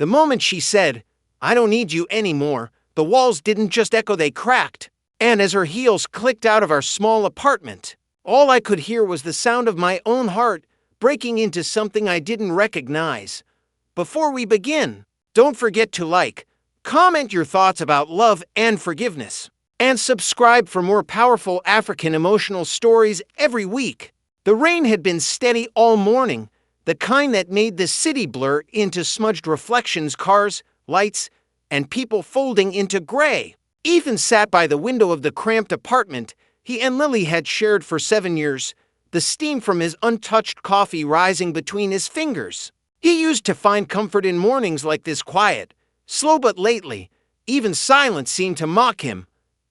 The moment she said, "I don't need you anymore," the walls didn't just echo, they cracked. And as her heels clicked out of our small apartment, all I could hear was the sound of my own heart breaking into something I didn't recognize. Before we begin, don't forget to like, comment your thoughts about love and forgiveness, and subscribe for more powerful African emotional stories every week. The rain had been steady all morning, the kind that made the city blur into smudged reflections, cars, lights, and people folding into gray. Ethan sat by the window of the cramped apartment he and Lily had shared for 7 years, the steam from his untouched coffee rising between his fingers. He used to find comfort in mornings like this, quiet, slow, but lately, even silence seemed to mock him.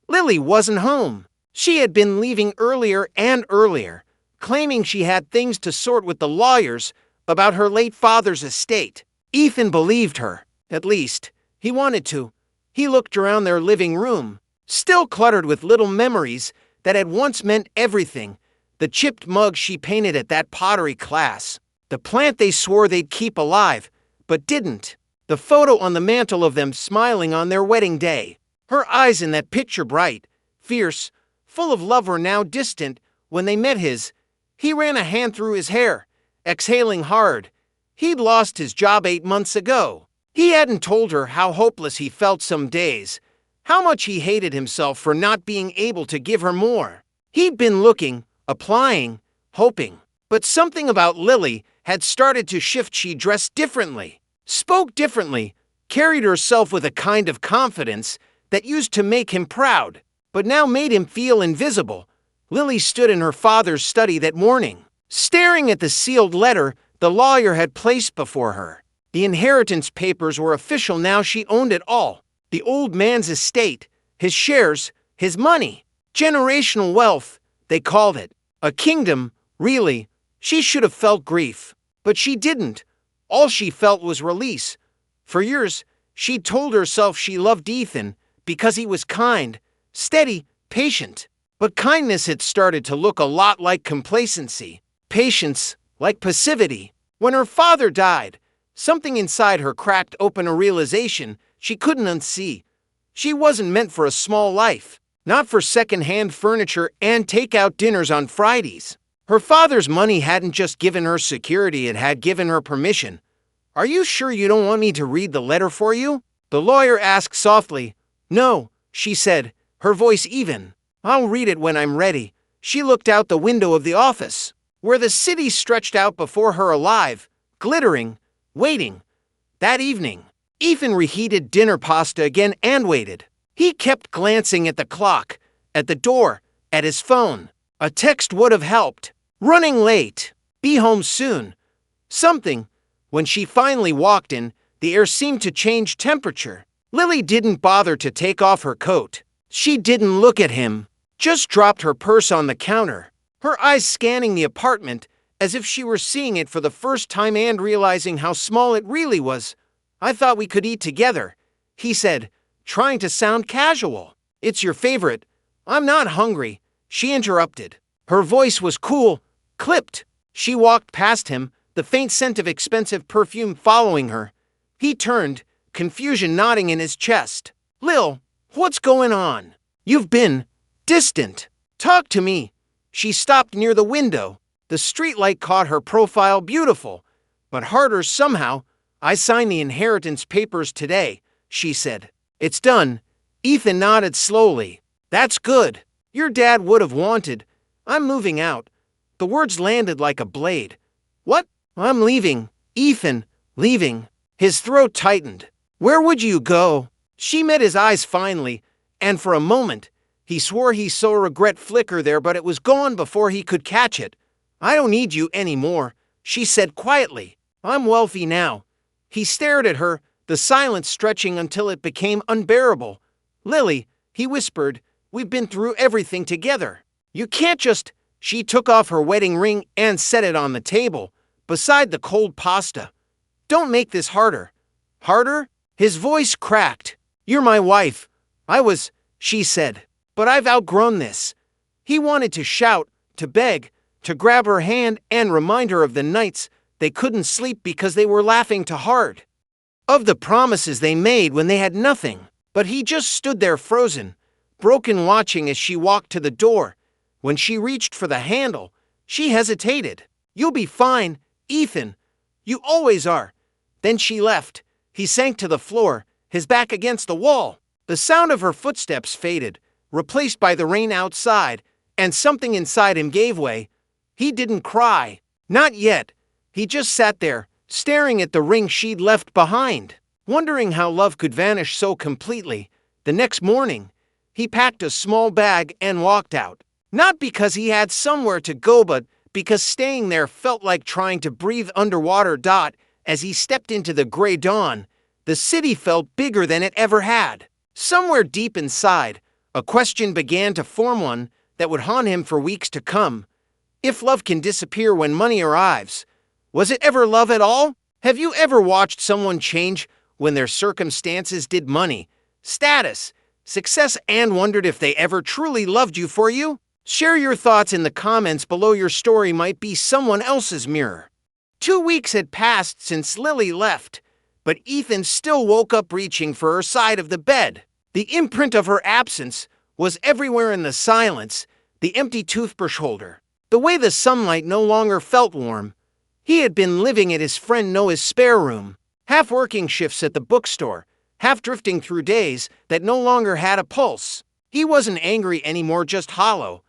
Lily wasn't home. She had been leaving earlier and earlier, claiming she had things to sort with the lawyers about her late father's estate. Ethan believed her. At least, he wanted to. He looked around their living room, still cluttered with little memories that had once meant everything. The chipped mug she painted at that pottery class. The plant they swore they'd keep alive, but didn't. The photo on the mantel of them smiling on their wedding day. Her eyes in that picture, bright, fierce, full of love, were now distant when they met his. He ran a hand through his hair, exhaling hard. He'd lost his job 8 months ago. He hadn't told her how hopeless he felt some days, how much he hated himself for not being able to give her more. He'd been looking, applying, hoping. But something about Lily had started to shift. She dressed differently, spoke differently, carried herself with a kind of confidence that used to make him proud, but now made him feel invisible. Lily stood in her father's study that morning, staring at the sealed letter the lawyer had placed before her. The inheritance papers were official now. She owned it all. The old man's estate, his shares, his money. Generational wealth, they called it. A kingdom, really. She should have felt grief, but she didn't. All she felt was release. For years, she'd told herself she loved Ethan because he was kind, steady, patient. But kindness had started to look a lot like complacency. Patience, like passivity. When her father died, something inside her cracked open, a realization she couldn't unsee. She wasn't meant for a small life, not for second-hand furniture and take-out dinners on Fridays. Her father's money hadn't just given her security, it had given her permission. "Are you sure you don't want me to read the letter for you?" the lawyer asked softly. "No," she said, her voice even. "I'll read it when I'm ready." She looked out the window of the office, where the city stretched out before her, alive, glittering, waiting. That evening, Ethan reheated dinner pasta again and waited. He kept glancing at the clock, at the door, at his phone. A text would have helped. Running late. Be home soon. Something. When she finally walked in, the air seemed to change temperature. Lily didn't bother to take off her coat. She didn't look at him, just dropped her purse on the counter, her eyes scanning the apartment as if she were seeing it for the first time and realizing how small it really was. "I thought we could eat together," he said, trying to sound casual. "It's your favorite." "I'm not hungry," she interrupted. Her voice was cool, clipped. She walked past him, the faint scent of expensive perfume following her. He turned, confusion knotting in his chest. "Lil, what's going on? You've been distant. Talk to me." She stopped near the window. The streetlight caught her profile, beautiful, but harder somehow. "I signed the inheritance papers today," she said. "It's done." Ethan nodded slowly. "That's good. Your dad would have wanted." "I'm moving out." The words landed like a blade. "What?" "I'm leaving." "Ethan, leaving." His throat tightened. "Where would you go?" She met his eyes finally, and for a moment, he swore he saw regret flicker there, but it was gone before he could catch it. "I don't need you anymore," she said quietly. "I'm wealthy now." He stared at her, the silence stretching until it became unbearable. "Lily," he whispered, "we've been through everything together. You can't just—" She took off her wedding ring and set it on the table, beside the cold pasta. "Don't make this harder." "Harder?" His voice cracked. "You're my wife." "I was," she said, "but I've outgrown this." He wanted to shout, to beg, to grab her hand and remind her of the nights they couldn't sleep because they were laughing too hard. of the promises they made when they had nothing. But he just stood there frozen, broken, watching as she walked to the door. When she reached for the handle, she hesitated. "You'll be fine, Ethan. You always are." Then she left. He sank to the floor, his back against the wall. The sound of her footsteps faded, replaced by the rain outside, and something inside him gave way. He didn't cry. Not yet. He just sat there, staring at the ring she'd left behind, wondering how love could vanish so completely. The next morning, he packed a small bag and walked out. Not because he had somewhere to go, but because staying there felt like trying to breathe underwater. As he stepped into the gray dawn, the city felt bigger than it ever had. Somewhere deep inside, a question began to form, one that would haunt him for weeks to come. If love can disappear when money arrives, was it ever love at all? Have you ever watched someone change when their circumstances did money, status, success, and wondered if they ever truly loved you for you? Share your thoughts in the comments below. Your story might be someone else's mirror. 2 weeks had passed since Lily left, but Ethan still woke up reaching for her side of the bed. The imprint of her absence was everywhere, in the silence, the empty toothbrush holder, the way the sunlight no longer felt warm. He had been living at his friend Noah's spare room, half working shifts at the bookstore, half drifting through days that no longer had a pulse. He wasn't angry anymore, just hollow.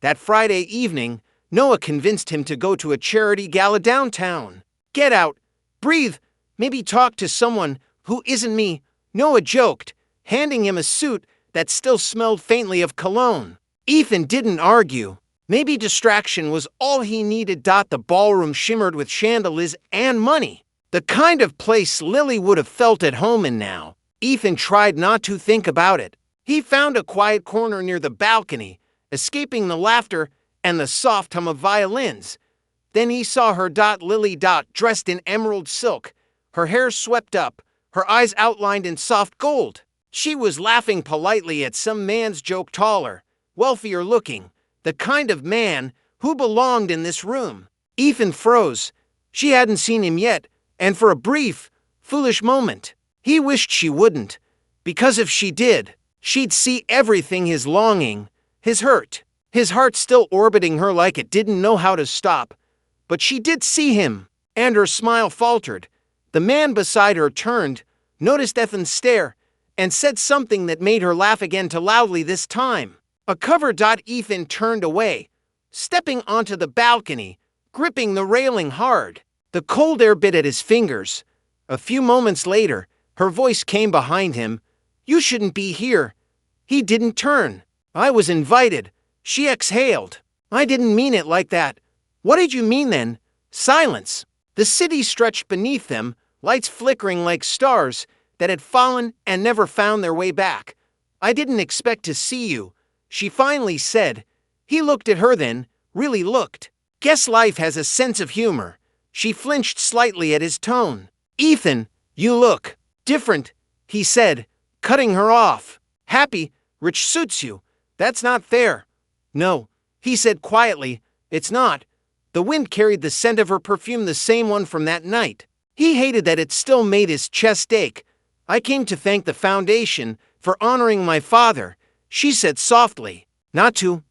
That Friday evening, Noah convinced him to go to a charity gala downtown. "Get out, breathe, maybe talk to someone who isn't me," Noah joked, handing him a suit that still smelled faintly of cologne. Ethan didn't argue. Maybe distraction was all he needed. The ballroom shimmered with chandeliers and money, the kind of place Lily would have felt at home in. Now, Ethan tried not to think about it. He found a quiet corner near the balcony, escaping the laughter and the soft hum of violins. Then he saw her. Lily, dressed in emerald silk, her hair swept up, her eyes outlined in soft gold. She was laughing politely at some man's joke, taller, wealthier looking, the kind of man who belonged in this room. Ethan froze. She hadn't seen him yet, and for a brief, foolish moment, he wished she wouldn't, because if she did, she'd see everything: his longing, his hurt, his heart still orbiting her like it didn't know how to stop. But she did see him, and her smile faltered. The man beside her turned, noticed Ethan's stare, and said something that made her laugh again, too loudly this time. A cover. Ethan turned away, stepping onto the balcony, gripping the railing hard. The cold air bit at his fingers. A few moments later, her voice came behind him. "You shouldn't be here." He didn't turn. "I was invited," she exhaled. "I didn't mean it like that." "What did you mean then?" Silence. The city stretched beneath them, lights flickering like stars that had fallen and never found their way back. "I didn't expect to see you," she finally said. He looked at her then, really looked. "Guess life has a sense of humor." She flinched slightly at his tone. "Ethan, you look different," he said, cutting her off. "Happy, rich suits you. That's not fair." "No," he said quietly, "it's not." The wind carried the scent of her perfume, the same one from that night. He hated that it still made his chest ache. "I came to thank the foundation for honoring my father," she said softly. Not to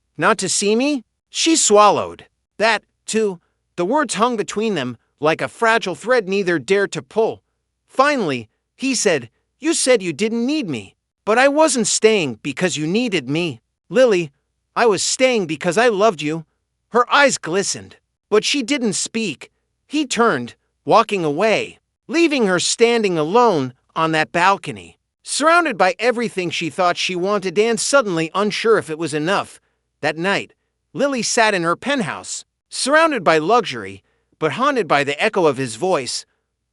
see me?" She swallowed. "That, too." The words hung between them like a fragile thread neither dared to pull. Finally, he said, "You said you didn't need me, but I wasn't staying because you needed me, Lily. I was staying because I loved you." Her eyes glistened, but she didn't speak. He turned, walking away, leaving her standing alone on that balcony, surrounded by everything she thought she wanted and suddenly unsure if it was enough. That night, Lily sat in her penthouse, surrounded by luxury, but haunted by the echo of his voice.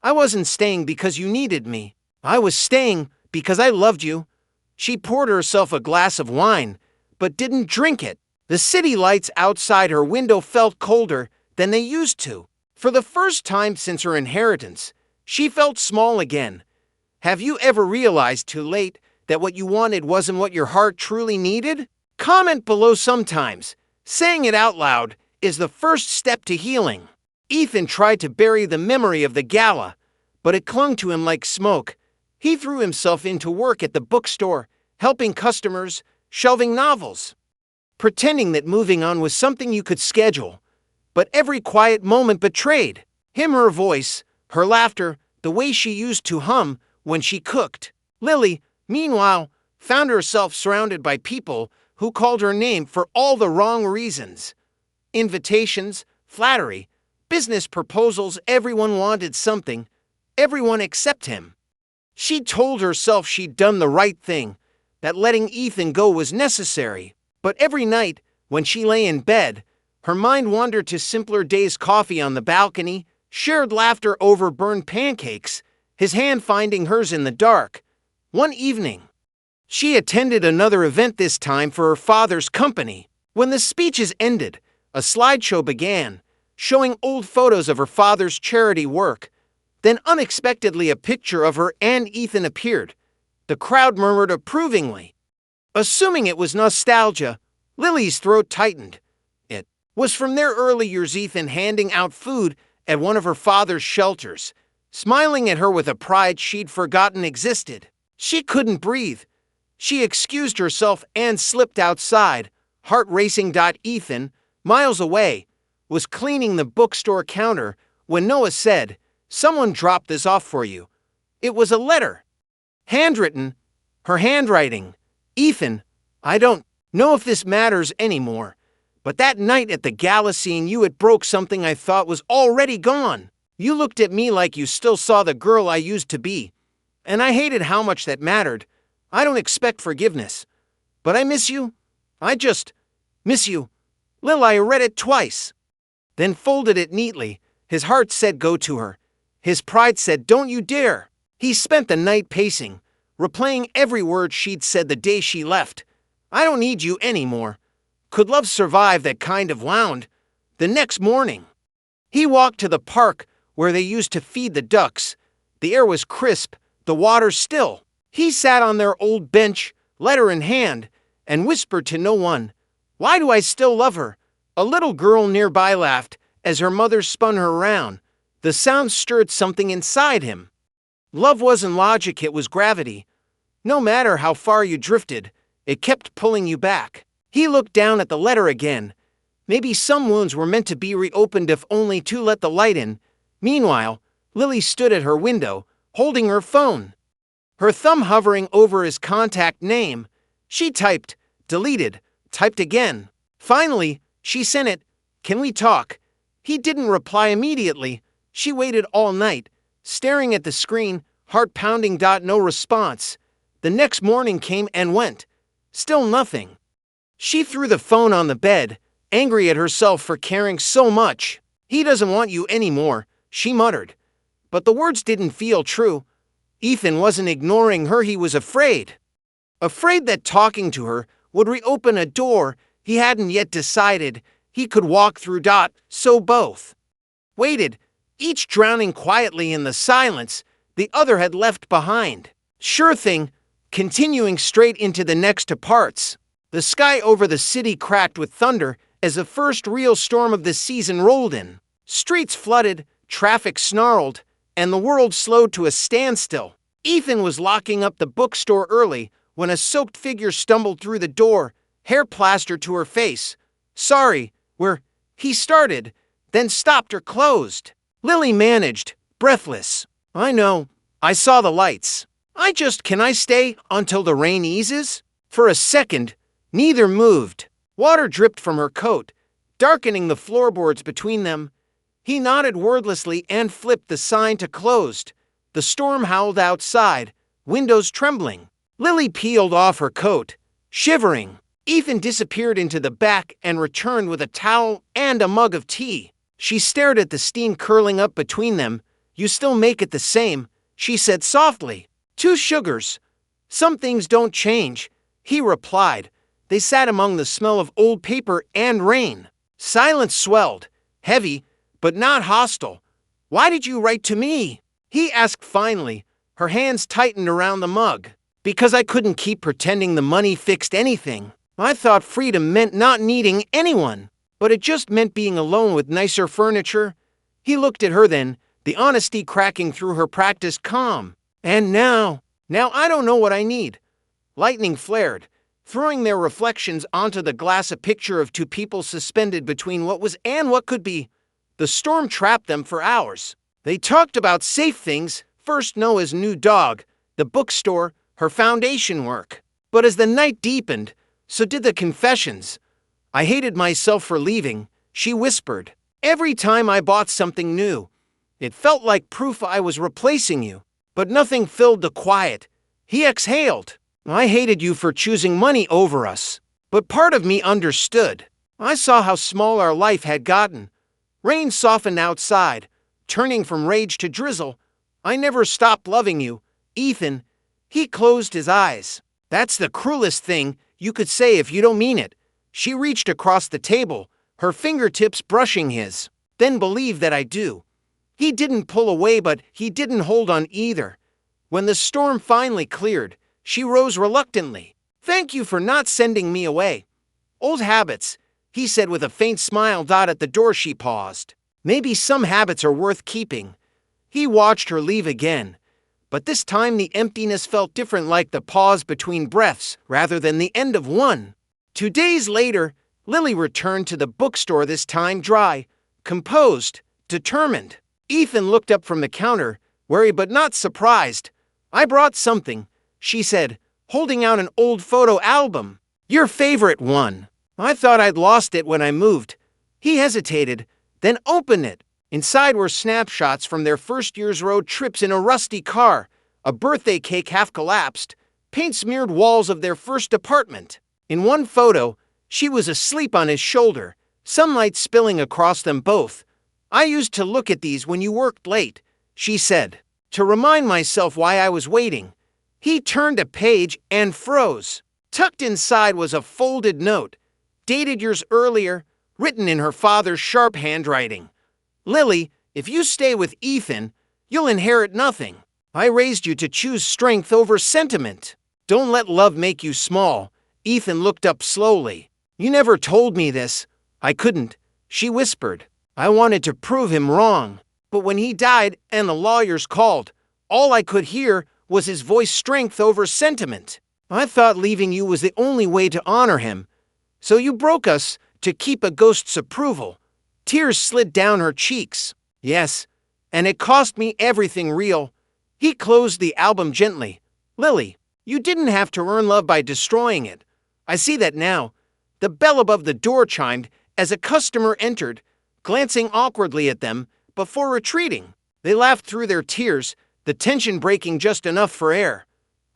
"I wasn't staying because you needed me. I was staying because I loved you." She poured herself a glass of wine, but didn't drink it. The city lights outside her window felt colder than they used to. For the first time since her inheritance, she felt small again. Have you ever realized too late that what you wanted wasn't what your heart truly needed? Comment below. Sometimes saying it out loud is the first step to healing. Ethan tried to bury the memory of the gala, but it clung to him like smoke. He threw himself into work at the bookstore, helping customers, shelving novels, pretending that moving on was something you could schedule. But every quiet moment betrayed him, her voice, her laughter, the way she used to hum when she cooked. Lily, meanwhile, found herself surrounded by people who called her name for all the wrong reasons. Invitations, flattery, business proposals, everyone wanted something, everyone except him. She told herself she'd done the right thing, that letting Ethan go was necessary. But every night, when she lay in bed, her mind wandered to simpler days: coffee on the balcony, shared laughter over burned pancakes, his hand finding hers in the dark. One evening, she attended another event, this time for her father's company. When the speeches ended, a slideshow began, showing old photos of her father's charity work. Then unexpectedly a picture of her and Ethan appeared. The crowd murmured approvingly. Assuming it was nostalgia, Lily's throat tightened. It was from their early years, Ethan handing out food at one of her father's shelters, smiling at her with a pride she'd forgotten existed. She couldn't breathe. She excused herself and slipped outside, heart racing. Ethan, miles away, was cleaning the bookstore counter when Noah said, "Someone dropped this off for you." It was a letter. Handwritten, her handwriting. "Ethan, I don't know if this matters anymore, but that night at the gala, seeing you, it broke something I thought was already gone. You looked at me like you still saw the girl I used to be, and I hated how much that mattered. I don't expect forgiveness, but I miss you. I just miss you." Lily read it twice, then folded it neatly. His heart said go to her. His pride said don't you dare. He spent the night pacing, replaying every word she'd said the day she left. "I don't need you anymore." Could love survive that kind of wound? The next morning, he walked to the park where they used to feed the ducks. The air was crisp, the water still. He sat on their old bench, letter in hand, and whispered to no one, "Why do I still love her?" A little girl nearby laughed as her mother spun her around. The sound stirred something inside him. Love wasn't logic, it was gravity. No matter how far you drifted, it kept pulling you back. He looked down at the letter again. Maybe some wounds were meant to be reopened, if only to let the light in. Meanwhile, Lily stood at her window, holding her phone, her thumb hovering over his contact name. She typed, deleted, typed again. Finally, she sent it. "Can we talk?" He didn't reply immediately. She waited all night, staring at the screen, heart pounding. No response. The next morning came and went. Still nothing. She threw the phone on the bed, angry at herself for caring so much. "He doesn't want you anymore," she muttered. But the words didn't feel true. Ethan wasn't ignoring her, he was afraid. Afraid that talking to her would reopen a door he hadn't yet decided he could walk through. So both waited, each drowning quietly in the silence the other had left behind. Sure thing, continuing straight into the next parts. The sky over the city cracked with thunder as the first real storm of the season rolled in. Streets flooded, traffic snarled, and the world slowed to a standstill. Ethan was locking up the bookstore early when a soaked figure stumbled through the door, hair plastered to her face. "Sorry, he started, then stopped or closed. Lily managed, breathless. "I know, I saw the lights. Can I stay until the rain eases?" For a second, neither moved. Water dripped from her coat, darkening the floorboards between them. He nodded wordlessly and flipped the sign to closed. The storm howled outside, windows trembling. Lily peeled off her coat, shivering. Ethan disappeared into the back and returned with a towel and a mug of tea. She stared at the steam curling up between them. "You still make it the same," she said softly. "2 sugars. Some things don't change," he replied. They sat among the smell of old paper and rain. Silence swelled, heavy, but not hostile. "Why did you write to me?" he asked finally. Her hands tightened around the mug. "Because I couldn't keep pretending the money fixed anything. I thought freedom meant not needing anyone, but it just meant being alone with nicer furniture." He looked at her then, the honesty cracking through her practiced calm. And now I don't know what I need. Lightning flared, throwing their reflections onto the glass, a picture of two people suspended between what was and what could be. The storm trapped them for hours. They talked about safe things, first Noah's new dog, the bookstore, her foundation work. But as the night deepened, so did the confessions. I hated myself for leaving, she whispered. Every time I bought something new, it felt like proof I was replacing you. But nothing filled the quiet. He exhaled. I hated you for choosing money over us. But part of me understood. I saw how small our life had gotten. Rain softened outside, turning from rage to drizzle. I never stopped loving you, Ethan. He closed his eyes. That's the cruelest thing you could say if you don't mean it. She reached across the table, her fingertips brushing his. Then believe that I do. He didn't pull away, but he didn't hold on either. When the storm finally cleared, she rose reluctantly. Thank you for not sending me away. Old habits, he said with a faint smile. At the door she paused. Maybe some habits are worth keeping. He watched her leave again, but this time the emptiness felt different, like the pause between breaths rather than the end of one. 2 days later, Lily returned to the bookstore, this time dry, composed, determined. Ethan looked up from the counter, wary but not surprised. I brought something, she said, holding out an old photo album. Your favorite one. I thought I'd lost it when I moved. He hesitated, then opened it. Inside were snapshots from their first year's road trips in a rusty car, a birthday cake half collapsed, paint-smeared walls of their first apartment. In one photo, she was asleep on his shoulder, sunlight spilling across them both. I used to look at these when you worked late, she said, to remind myself why I was waiting. He turned a page and froze. Tucked inside was a folded note, dated years earlier, written in her father's sharp handwriting. Lily, if you stay with Ethan, you'll inherit nothing. I raised you to choose strength over sentiment. Don't let love make you small. Ethan looked up slowly. You never told me this. I couldn't, she whispered. I wanted to prove him wrong. But when he died and the lawyers called, all I could hear was his voice. Strength over sentiment. I thought leaving you was the only way to honor him. So you broke us to keep a ghost's approval. Tears slid down her cheeks. Yes, and it cost me everything real. He closed the album gently. Lily, you didn't have to earn love by destroying it. I see that now. The bell above the door chimed as a customer entered, glancing awkwardly at them before retreating. They laughed through their tears, the tension breaking just enough for air.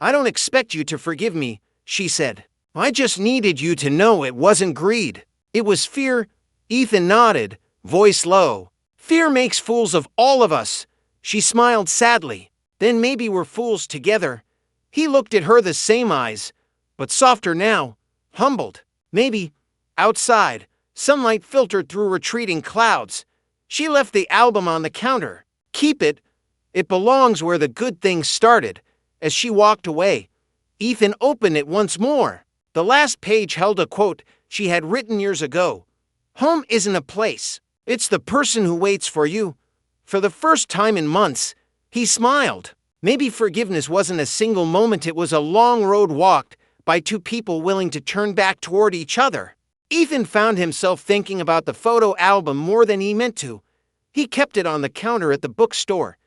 I don't expect you to forgive me, she said. I just needed you to know it wasn't greed. It was fear. Ethan nodded, voice low. Fear makes fools of all of us. She smiled sadly. Then maybe we're fools together. He looked at her, the same eyes, but softer now, humbled. Maybe. Outside, sunlight filtered through retreating clouds. She left the album on the counter. Keep it. It belongs where the good things started. As she walked away, Ethan opened it once more. The last page held a quote she had written years ago. Home isn't a place. It's the person who waits for you. For the first time in months, he smiled. Maybe forgiveness wasn't a single moment, it was a long road walked by two people willing to turn back toward each other. Ethan found himself thinking about the photo album more than he meant to. He kept it on the counter at the bookstore,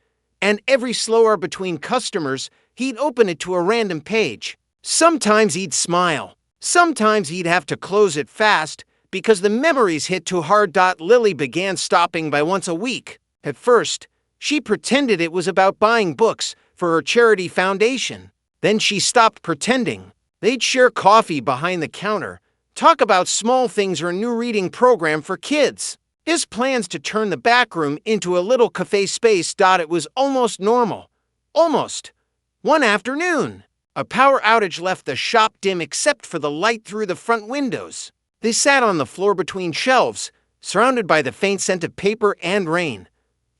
and every slow hour between customers, he'd open it to a random page. Sometimes he'd smile. Sometimes he'd have to close it fast because the memories hit too hard. Lily began stopping by once a week. At first, she pretended it was about buying books for her charity foundation. Then she stopped pretending. They'd share coffee behind the counter, talk about small things or a new reading program for kids. His plans to turn the back room into a little cafe space. It was almost normal. Almost. One afternoon, a power outage left the shop dim except for the light through the front windows. They sat on the floor between shelves, surrounded by the faint scent of paper and rain.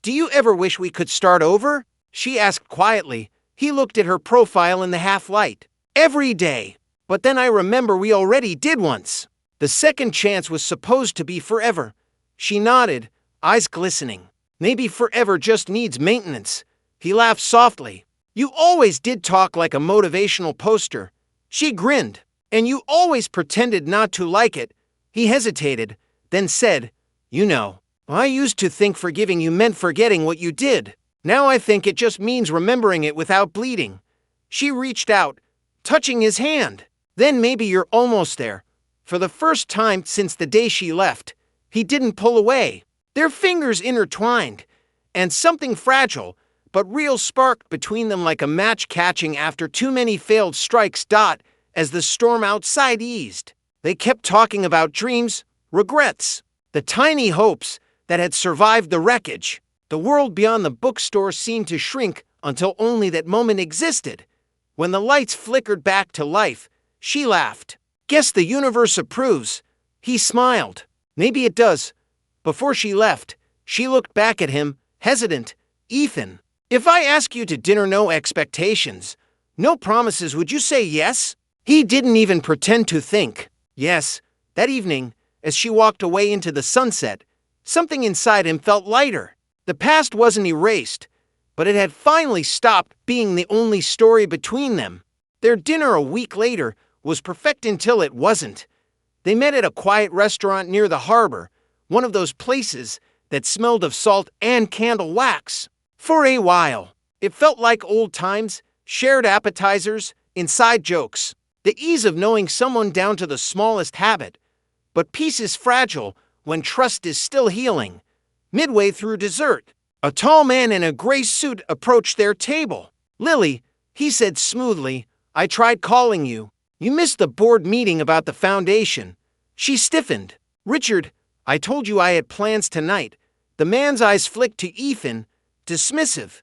Do you ever wish we could start over? She asked quietly. He looked at her profile in the half-light. Every day. But then I remember we already did once. The second chance was supposed to be forever. She nodded, eyes glistening. Maybe forever just needs maintenance. He laughed softly. You always did talk like a motivational poster. She grinned. And you always pretended not to like it. He hesitated, then said, You know, I used to think forgiving you meant forgetting what you did. Now I think it just means remembering it without bleeding. She reached out, touching his hand. Then maybe you're almost there. For the first time since the day she left, he didn't pull away. Their fingers intertwined, and something fragile but real sparked between them like a match catching after too many failed strikes. As the storm outside eased, they kept talking about dreams, regrets, the tiny hopes that had survived the wreckage. The world beyond the bookstore seemed to shrink until only that moment existed. When the lights flickered back to life, she laughed. Guess the universe approves. He smiled. Maybe it does. Before she left, she looked back at him, hesitant. Ethan, if I ask you to dinner, no expectations, no promises, would you say yes? He didn't even pretend to think. Yes, that evening, as she walked away into the sunset, something inside him felt lighter. The past wasn't erased, but it had finally stopped being the only story between them. Their dinner a week later was perfect until it wasn't. They met at a quiet restaurant near the harbor, one of those places that smelled of salt and candle wax. For a while, it felt like old times, shared appetizers, inside jokes. The ease of knowing someone down to the smallest habit. But peace is fragile when trust is still healing. Midway through dessert, a tall man in a gray suit approached their table. Lily, he said smoothly, I tried calling you. You missed the board meeting about the foundation. She stiffened. Richard, I told you I had plans tonight. The man's eyes flicked to Ethan, dismissive.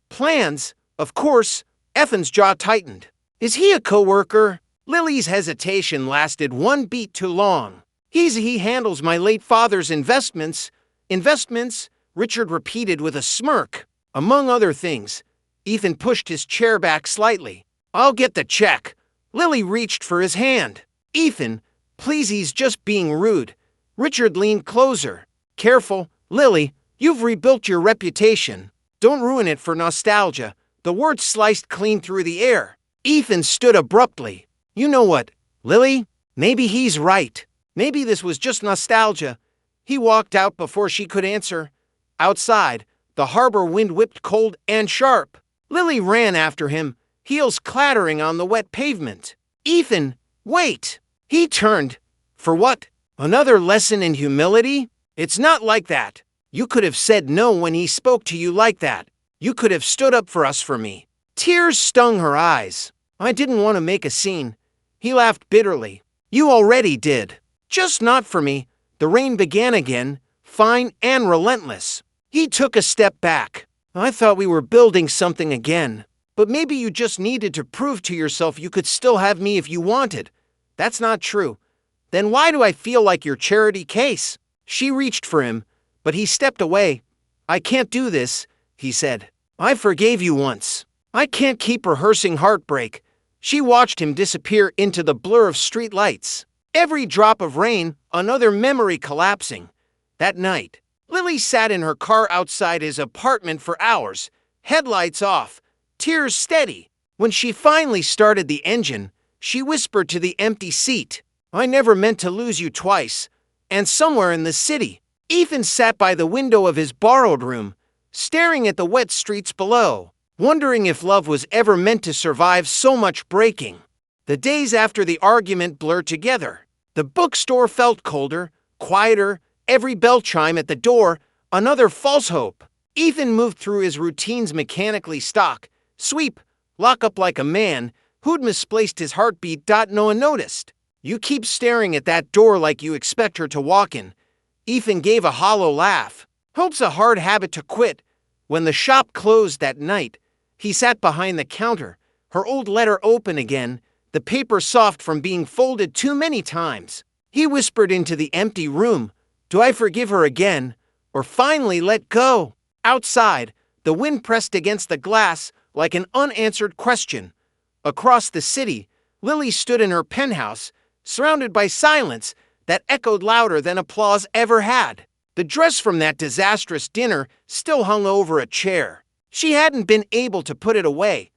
Plans? Of course. Ethan's jaw tightened. Is he a coworker? Lily's hesitation lasted one beat too long. He handles my late father's investments. Investments? Richard repeated with a smirk. Among other things. Ethan pushed his chair back slightly. I'll get the check. Lily reached for his hand. Ethan, please, he's just being rude. Richard leaned closer. Careful, Lily, you've rebuilt your reputation. Don't ruin it for nostalgia. The words sliced clean through the air. Ethan stood abruptly. You know what, Lily? Maybe he's right. Maybe this was just nostalgia. He walked out before she could answer. Outside, the harbor wind whipped cold and sharp. Lily ran after him, heels clattering on the wet pavement. Ethan, wait! He turned. For what? Another lesson in humility? It's not like that. You could have said no when he spoke to you like that. You could have stood up for me. Tears stung her eyes. I didn't want to make a scene. He laughed bitterly. You already did. Just not for me. The rain began again, fine and relentless. He took a step back. I thought we were building something again. But maybe you just needed to prove to yourself you could still have me if you wanted. That's not true. Then why do I feel like your charity case? She reached for him, but he stepped away. I can't do this, he said. I forgave you once. I can't keep rehearsing heartbreak. She watched him disappear into the blur of street lights. Every drop of rain, another memory collapsing. That night, Lily sat in her car outside his apartment for hours, headlights off, tears steady. When she finally started the engine, she whispered to the empty seat, I never meant to lose you twice. And somewhere in the city, Ethan sat by the window of his borrowed room, staring at the wet streets below, wondering if love was ever meant to survive so much breaking. The days after the argument blurred together. The bookstore felt colder, quieter, every bell chime at the door, another false hope. Ethan moved through his routines mechanically, stock, sweep, lock up like a man who'd misplaced his heartbeat. No one noticed. You keep staring at that door like you expect her to walk in. Ethan gave a hollow laugh. Hope's a hard habit to quit. When the shop closed that night, he sat behind the counter, her old letter open again, the paper soft from being folded too many times. He whispered into the empty room, do I forgive her again, or finally let go? Outside, the wind pressed against the glass like an unanswered question. Across the city, Lily stood in her penthouse, surrounded by silence that echoed louder than applause ever had. The dress from that disastrous dinner still hung over a chair. She hadn't been able to put it away.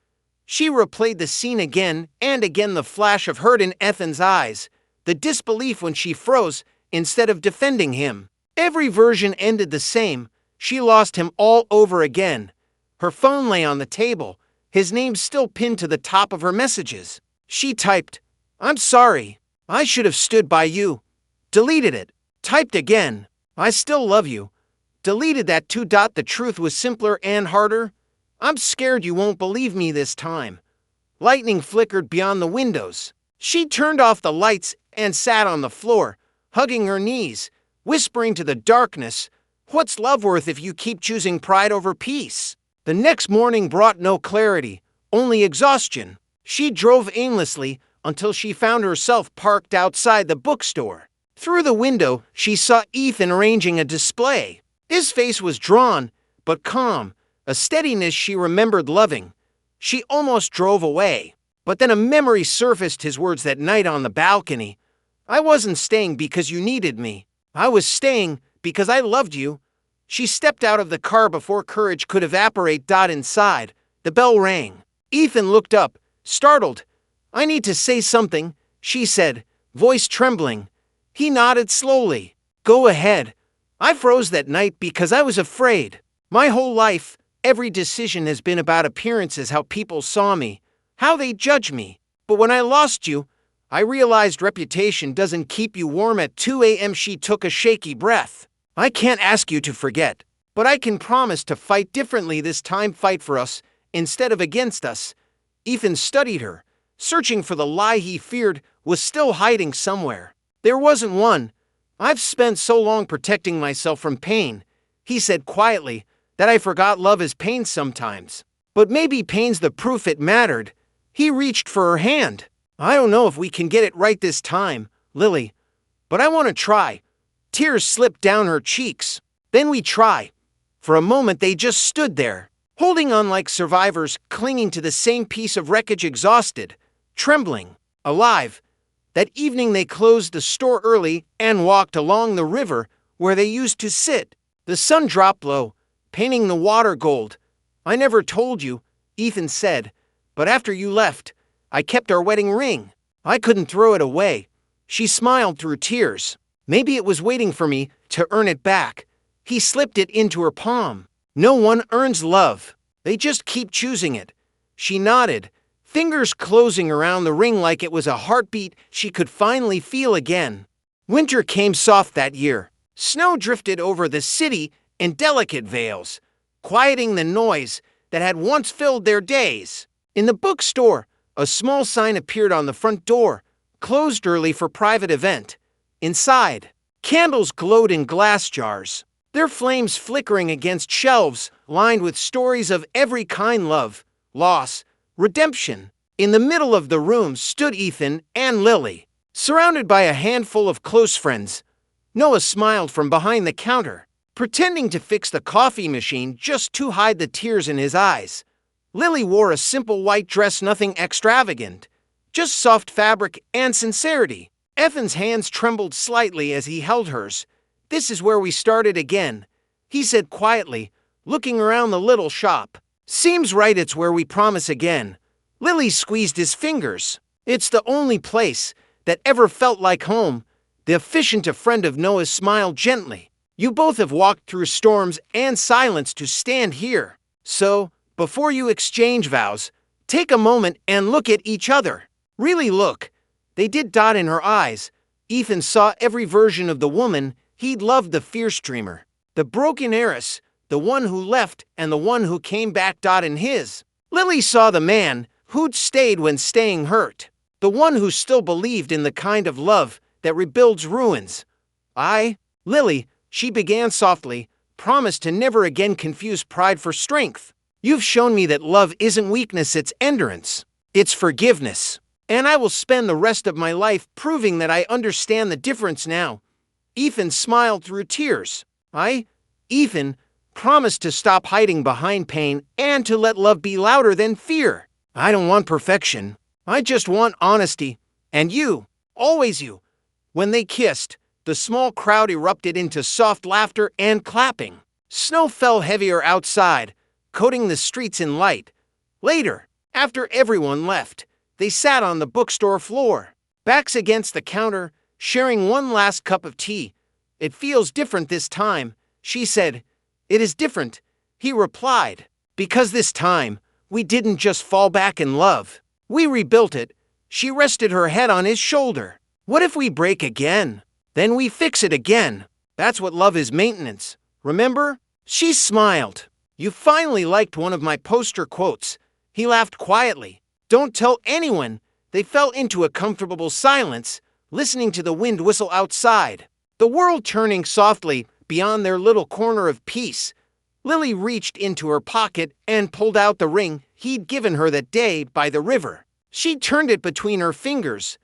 She replayed the scene again and again, the flash of hurt in Ethan's eyes, the disbelief when she froze instead of defending him. Every version ended the same. She lost him all over again. Her phone lay on the table, his name still pinned to the top of her messages. She typed, "I'm sorry. I should have stood by you." Deleted it. Typed again, "I still love you." Deleted that too. The truth was simpler and harder. "I'm scared you won't believe me this time." Lightning flickered beyond the windows. She turned off the lights and sat on the floor, hugging her knees, whispering to the darkness, "What's love worth if you keep choosing pride over peace?" The next morning brought no clarity, only exhaustion. She drove aimlessly until she found herself parked outside the bookstore. Through the window, she saw Ethan arranging a display. His face was drawn, but calm, a steadiness she remembered loving. She almost drove away, but then a memory surfaced, his words that night on the balcony. "I wasn't staying because you needed me. I was staying because I loved you." She stepped out of the car before courage could evaporate. Inside, the bell rang. Ethan looked up, startled. "I need to say something," she said, voice trembling. He nodded slowly. "Go ahead." "I froze that night because I was afraid. My whole life, every decision has been about appearances, how people saw me, how they judge me. But when I lost you, I realized reputation doesn't keep you warm at 2 a.m. She took a shaky breath. "I can't ask you to forget, but I can promise to fight differently this time, fight for us instead of against us." Ethan studied her, searching for the lie he feared was still hiding somewhere. There wasn't one. "I've spent so long protecting myself from pain," he said quietly, "that I forgot love is pain sometimes. But maybe pain's the proof it mattered." He reached for her hand. "I don't know if we can get it right this time, Lily, but I want to try." Tears slipped down her cheeks. "Then we try." For a moment they just stood there, holding on like survivors, clinging to the same piece of wreckage, exhausted, trembling, alive. That evening they closed the store early and walked along the river where they used to sit. The sun dropped low, painting the water gold. "I never told you," Ethan said, "but after you left, I kept our wedding ring. I couldn't throw it away." She smiled through tears. "Maybe it was waiting for me to earn it back." He slipped it into her palm. "No one earns love. They just keep choosing it." She nodded, fingers closing around the ring like it was a heartbeat she could finally feel again. Winter came soft that year. Snow drifted over the city in delicate veils, quieting the noise that had once filled their days. In the bookstore, a small sign appeared on the front door, "Closed early for private event." Inside, candles glowed in glass jars, their flames flickering against shelves lined with stories of every kind: love, loss, redemption. In the middle of the room stood Ethan and Lily, surrounded by a handful of close friends. Noah smiled from behind the counter, pretending to fix the coffee machine just to hide the tears in his eyes. Lily wore a simple white dress, nothing extravagant, just soft fabric and sincerity. Ethan's hands trembled slightly as he held hers. "This is where we started again," he said quietly, looking around the little shop. "Seems right, it's where we promise again." Lily squeezed his fingers. "It's the only place that ever felt like home." The efficient friend of Noah smiled gently. "You both have walked through storms and silence to stand here. So, before you exchange vows, take a moment and look at each other. Really look." They did. In her eyes, Ethan saw every version of the woman he'd loved: the fierce dreamer, the broken heiress, the one who left and the one who came back. In his, Lily saw the man who'd stayed when staying hurt, the one who still believed in the kind of love that rebuilds ruins. Lily," she began softly, "promise to never again confuse pride for strength. You've shown me that love isn't weakness, it's endurance. It's forgiveness. And I will spend the rest of my life proving that I understand the difference now." Ethan smiled through tears. Ethan, promise to stop hiding behind pain and to let love be louder than fear." "I don't want perfection. I just want honesty. And you, always you." When they kissed, the small crowd erupted into soft laughter and clapping. Snow fell heavier outside, coating the streets in light. Later, after everyone left, they sat on the bookstore floor, backs against the counter, sharing one last cup of tea. "It feels different this time," she said. "It is different," he replied, "because this time, we didn't just fall back in love. We rebuilt it." She rested her head on his shoulder. "What if we break again? Then we fix it again. That's what love is, maintenance. Remember?" She smiled. "You finally liked one of my poster quotes." He laughed quietly. "Don't tell anyone." They fell into a comfortable silence, listening to the wind whistle outside, the world turning softly beyond their little corner of peace. Lily reached into her pocket and pulled out the ring he'd given her that day by the river. She turned it between her fingers.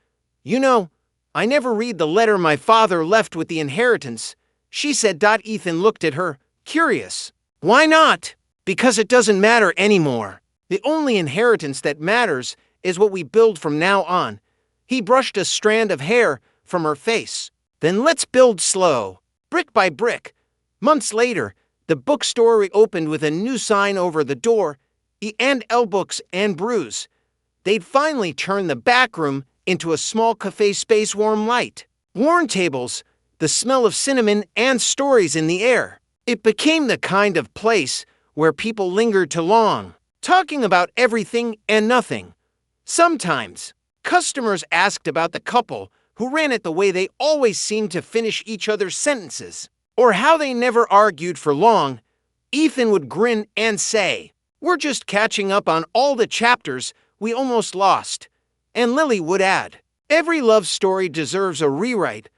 "You know, I never read the letter my father left with the inheritance," she said. Ethan looked at her, curious. "Why not?" "Because it doesn't matter anymore. The only inheritance that matters is what we build from now on." He brushed a strand of hair from her face. "Then let's build slow, brick by brick." Months later, the bookstore reopened with a new sign over the door, E&L Books and Brews. They'd finally turned the back room into a small cafe space, warm light, worn tables, the smell of cinnamon, and stories in the air. It became the kind of place where people lingered too long, talking about everything and nothing. Sometimes, customers asked about the couple who ran it the way they always seemed to finish each other's sentences, or how they never argued for long. Ethan would grin and say, "We're just catching up on all the chapters we almost lost." And Lily would add, "Every love story deserves a rewrite."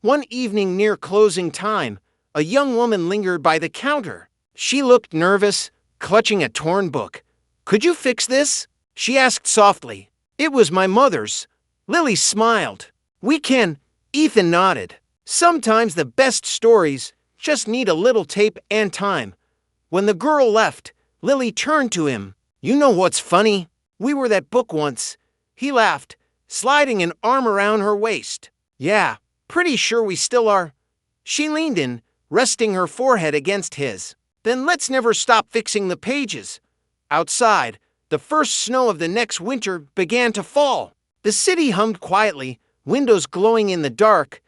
One evening near closing time, a young woman lingered by the counter. She looked nervous, clutching a torn book. "Could you fix this?" she asked softly. "It was my mother's." Lily smiled. "We can." Ethan nodded. Sometimes the best stories just need a little tape and time. When the girl left, Lily turned to him. "You know what's funny? We were that book once." He laughed, sliding an arm around her waist. "Yeah, pretty sure we still are." She leaned in, resting her forehead against his. "Then let's never stop fixing the pages." Outside, the first snow of the next winter began to fall. The city hummed quietly, windows glowing in the dark.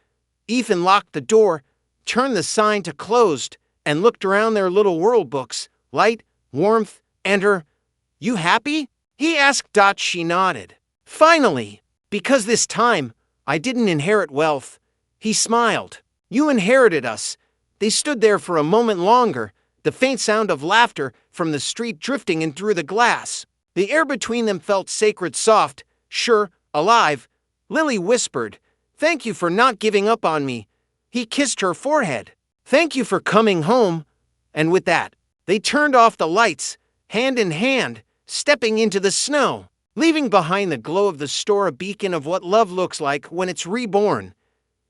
Ethan locked the door, turned the sign to closed, and looked around their little world books, light, warmth, and her. "You happy?" he asked. She nodded. "Finally, because this time, I didn't inherit wealth." He smiled. "You inherited us." They stood there for a moment longer, the faint sound of laughter from the street drifting in through the glass. The air between them felt sacred, soft, sure, alive. Lily whispered, "Thank you for not giving up on me." He kissed her forehead. "Thank you for coming home." And with that, they turned off the lights, hand in hand, stepping into the snow, leaving behind the glow of the store, a beacon of what love looks like when it's reborn.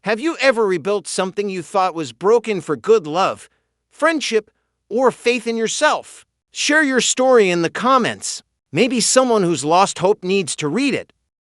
Have you ever rebuilt something you thought was broken for good? Love, friendship, or faith in yourself? Share your story in the comments. Maybe someone who's lost hope needs to read it.